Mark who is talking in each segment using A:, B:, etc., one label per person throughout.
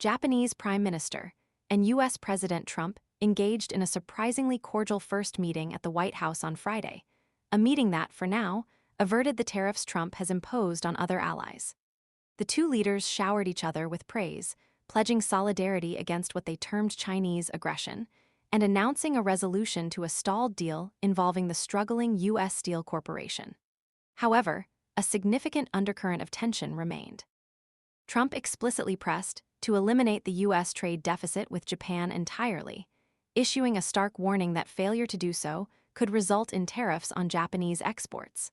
A: Japanese Prime Minister, and U.S. President Trump engaged in a surprisingly cordial first meeting at the White House on Friday, a meeting that, for now, averted the tariffs Trump has imposed on other allies. The two leaders showered each other with praise, pledging solidarity against what they termed Chinese aggression, and announcing a resolution to a stalled deal involving the struggling U.S. Steel Corporation. However, a significant undercurrent of tension remained. Trump explicitly pressed to eliminate the U.S. trade deficit with Japan entirely, issuing a stark warning that failure to do so could result in tariffs on Japanese exports.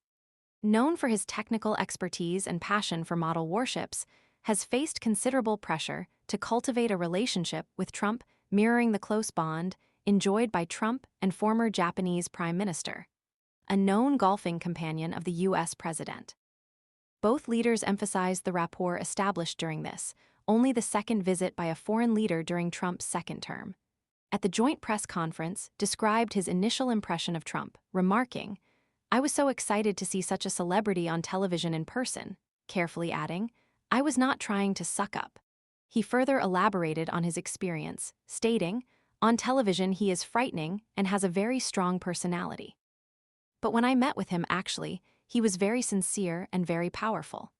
A: Known for his technical expertise and passion for model warships, has faced considerable pressure to cultivate a relationship with Trump mirroring the close bond enjoyed by Trump and former Japanese Prime Minister, a known golfing companion of the U.S. president. Both leaders emphasized the rapport established during this, only the second visit by a foreign leader during Trump's second term. At the joint press conference, described his initial impression of Trump, remarking, "I was so excited to see such a celebrity on television in person," carefully adding, "I was not trying to suck up." He further elaborated on his experience, stating, "On television he is frightening and has a very strong personality. But when I met with him actually, he was very sincere and very powerful."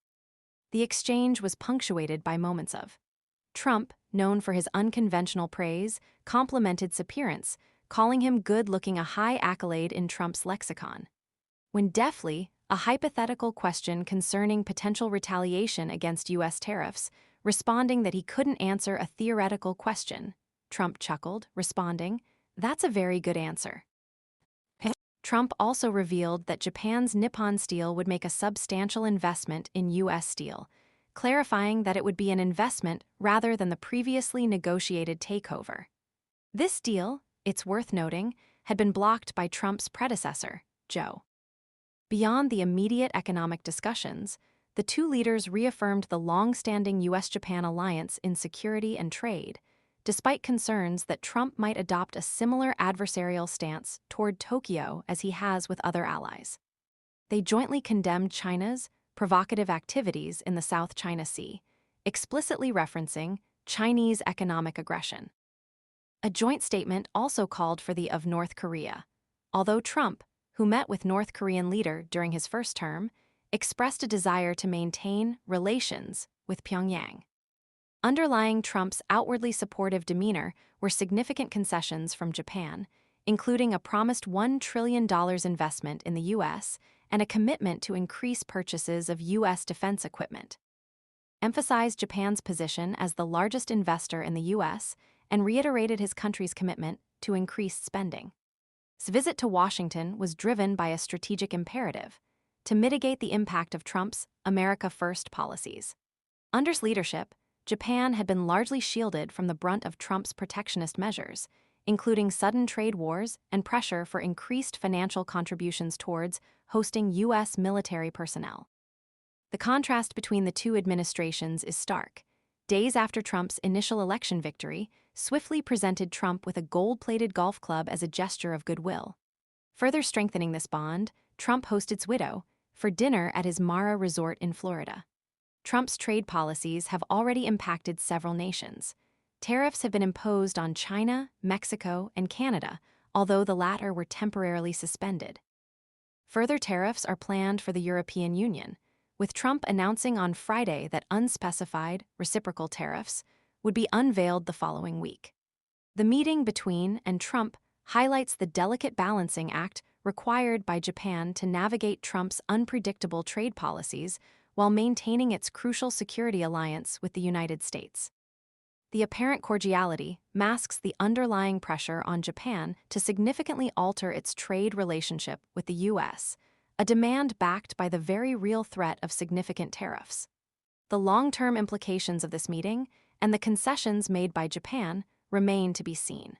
A: The exchange was punctuated by moments of Trump, known for his unconventional praise, complimented appearance, calling him good-looking, a high accolade in Trump's lexicon. When deftly, a hypothetical question concerning potential retaliation against U.S. tariffs, responding that he couldn't answer a theoretical question, Trump chuckled, responding, "That's a very good answer." Trump also revealed that Japan's Nippon Steel would make a substantial investment in U.S. steel, clarifying that it would be an investment rather than the previously negotiated takeover. This deal, it's worth noting, had been blocked by Trump's predecessor, Joe. Beyond the immediate economic discussions, the two leaders reaffirmed the long-standing U.S.-Japan alliance in security and trade, despite concerns that Trump might adopt a similar adversarial stance toward Tokyo as he has with other allies. They jointly condemned China's provocative activities in the South China Sea, explicitly referencing Chinese economic aggression. A joint statement also called for the of North Korea, although Trump, who met with North Korean leader during his first term, expressed a desire to maintain relations with Pyongyang. Underlying Trump's outwardly supportive demeanor were significant concessions from Japan, including a promised $1 trillion investment in the U.S. and a commitment to increase purchases of U.S. defense equipment. Emphasized Japan's position as the largest investor in the U.S. and reiterated his country's commitment to increased spending. His visit to Washington was driven by a strategic imperative to mitigate the impact of Trump's America First policies. Under his leadership, Japan had been largely shielded from the brunt of Trump's protectionist measures, including sudden trade wars and pressure for increased financial contributions towards hosting U.S. military personnel. The contrast between the two administrations is stark. Days after Trump's initial election victory, swiftly presented Trump with a gold-plated golf club as a gesture of goodwill. Further strengthening this bond, Trump hosted his widow for dinner at his Mara resort in Florida. Trump's trade policies have already impacted several nations. Tariffs have been imposed on China, Mexico, and Canada, although the latter were temporarily suspended. Further tariffs are planned for the European Union, with Trump announcing on Friday that unspecified, reciprocal tariffs would be unveiled the following week. The meeting between and Trump highlights the delicate balancing act required by Japan to navigate Trump's unpredictable trade policies while maintaining its crucial security alliance with the United States. The apparent cordiality masks the underlying pressure on Japan to significantly alter its trade relationship with the U.S., a demand backed by the very real threat of significant tariffs. The long-term implications of this meeting and the concessions made by Japan remain to be seen.